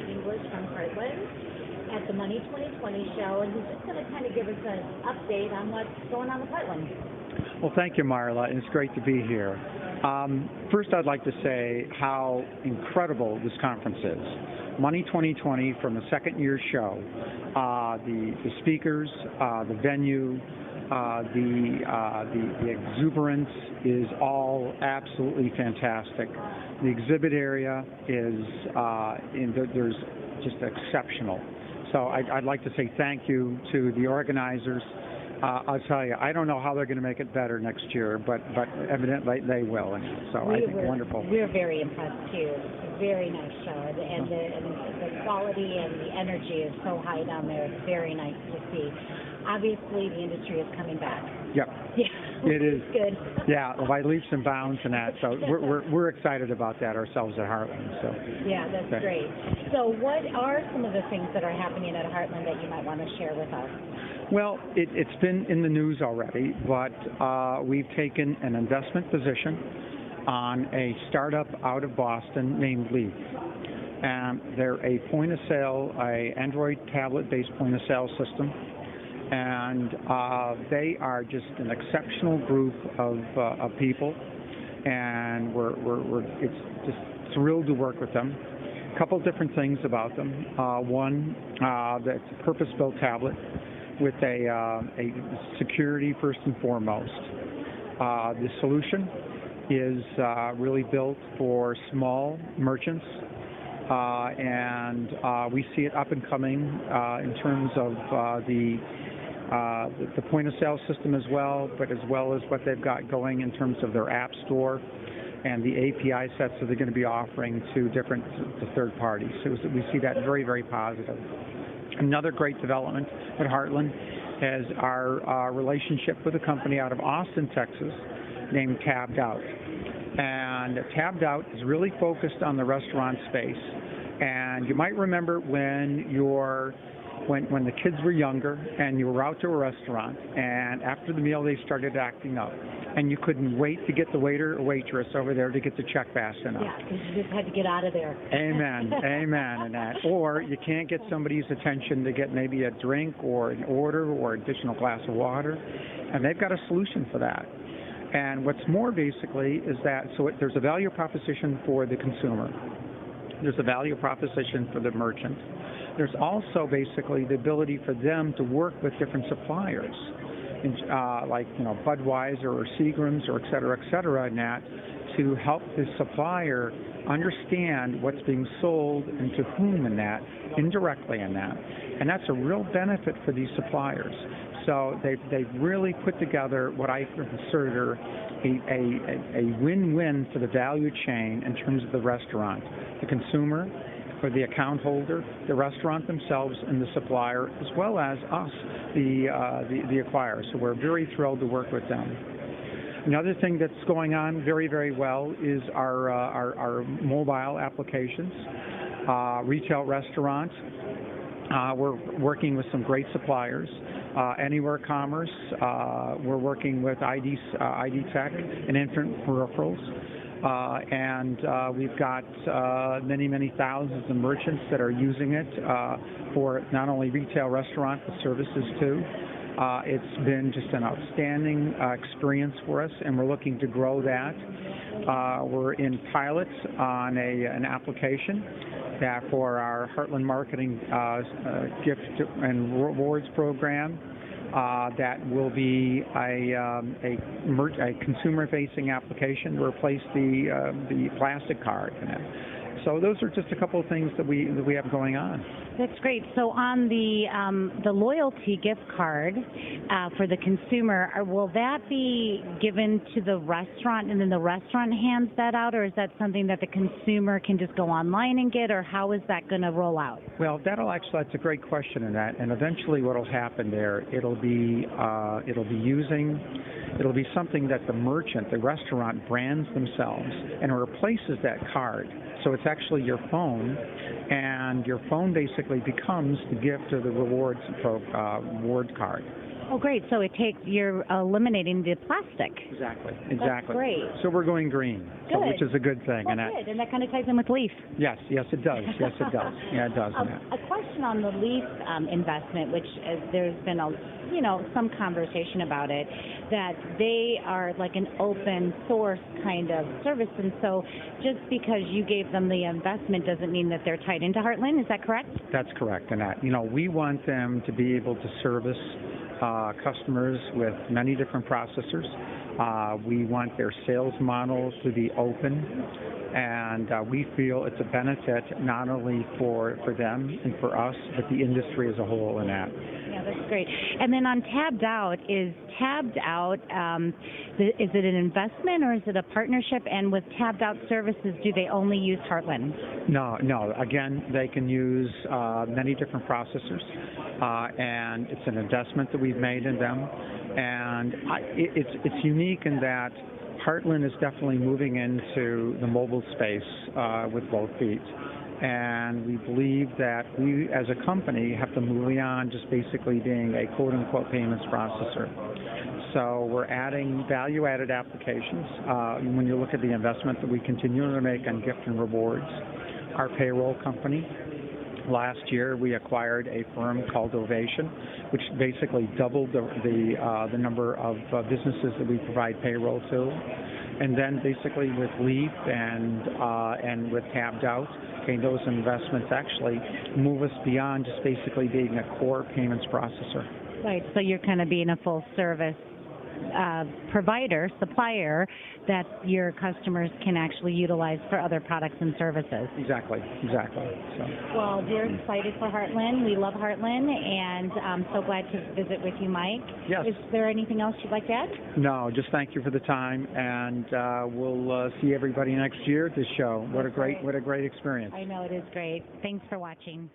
English from Heartland at the Money2020 show, and he's just going to kind of give us an update on what's going on with Heartland. Well, thank you, Marla, and it's great to be here. First, I'd like to say how incredible this conference is. Money2020 from the second-year show, the speakers, the venue, the exuberance is all absolutely fantastic. The exhibit area is there's just exceptional. So I'd like to say thank you to the organizers. I'll tell you, I don't know how they're going to make it better next year, but evidently they will. And so I think wonderful. We're very impressed too. It's a very nice show, and the quality and the energy is so high down there. It's very nice to see. Obviously, the industry is coming back. Yep. Yeah. It is good. Yeah, by leaps and bounds and that. So we're excited about that ourselves at Heartland. So. Yeah, that's great. So what are some of the things that are happening at Heartland that you might want to share with us? Well, it's been in the news already, but we've taken an investment position on a startup out of Boston named Leaf. And they're a point-of-sale, an Android tablet-based point-of-sale system. And they are just an exceptional group of people, and it's just thrilled to work with them. A couple different things about them. One, that's a purpose-built tablet with a security first and foremost. The solution is really built for small merchants, and we see it up and coming in terms of the point-of-sale system as well as what they've got going in terms of their app store and the API sets that they're going to be offering to third parties. So we see that very, very positive. Another great development at Heartland is our relationship with a company out of Austin, Texas, named Tabbed Out. And Tabbed Out is really focused on the restaurant space. And you might remember when the kids were younger and you were out to a restaurant, and after the meal they started acting up, and you couldn't wait to get the waiter or waitress over there to get the check fast enough. Yeah, because you just had to get out of there. Amen, amen, and that. Or you can't get somebody's attention to get maybe a drink or an order or additional glass of water, and they've got a solution for that. And what's more basically is that, there's a value proposition for the consumer. There's a value proposition for the merchant. There's also basically the ability for them to work with different suppliers, like Budweiser or Seagram's or et cetera, and that, to help the supplier understand what's being sold and to whom in that, indirectly in that. And that's a real benefit for these suppliers. So they've really put together what I consider a win-win for the value chain in terms of the restaurant, the consumer, for the account holder, the restaurant themselves, and the supplier, as well as us, the acquirer. So we're very thrilled to work with them. Another thing that's going on very, very well is our mobile applications, retail restaurants. We're working with some great suppliers. Anywhere Commerce, we're working with ID Tech and Infant Peripherals. And we've got many thousands of merchants that are using it for not only retail restaurant but services too. It's been just an outstanding experience for us, and we're looking to grow that. We're in pilots on an application that for our Heartland Marketing gift and rewards program. That will be a consumer-facing application to replace the plastic card in it. So those are just a couple of things that we have going on. That's great. So on the loyalty gift card for the consumer, will that be given to the restaurant and then the restaurant hands that out, or is that something that the consumer can just go online and get, or how is that going to roll out? Well, that's a great question in that, and eventually what will happen there, it'll be something that the merchant, the restaurant brands themselves, and it replaces that card. So it's actually your phone, and your phone basically becomes the gift or the reward card. Oh, great. So you're eliminating the plastic. Exactly. That's great. So we're going green. so, Good. which is a good thing. Well, good, and that kind of ties in with Leaf. Yes, it does. Yes, it does. Yeah, it does. A question on the Leaf investment, which there's been some conversation about it, that they are like an open source kind of service, and so just because you gave them the investment doesn't mean that they're tied into Heartland. Is that correct? That's correct, Annette. We want them to be able to service customers with many different processors. We want their sales model to be open, and we feel it's a benefit not only for them and for us, but the industry as a whole in that. Yeah, that's great. And then on Tabbed Out, is it an investment or is it a partnership? And with Tabbed Out services, do they only use Heartland? No. Again, they can use many different processors, and it's an investment that we've made in them. And it's unique in that Heartland is definitely moving into the mobile space with both feet. And we believe that we, as a company, have to move beyond just basically being a quote-unquote payments processor. So we're adding value-added applications. When you look at the investment that we continue to make on gift and rewards, our payroll company, last year we acquired a firm called Ovation, which basically doubled the number of businesses that we provide payroll to. And then basically with Leaf and with Tabbed Out, those investments actually move us beyond just basically being a core payments processor. Right, so you're kind of being a full service supplier that your customers can actually utilize for other products and services. Exactly. So. Well, we're excited for Heartland. We love Heartland, and I'm so glad to visit with you, Mike. Yes. Is there anything else you'd like to add? No, just thank you for the time, and we'll see everybody next year at this show. What a great experience. I know, it is great. Thanks for watching.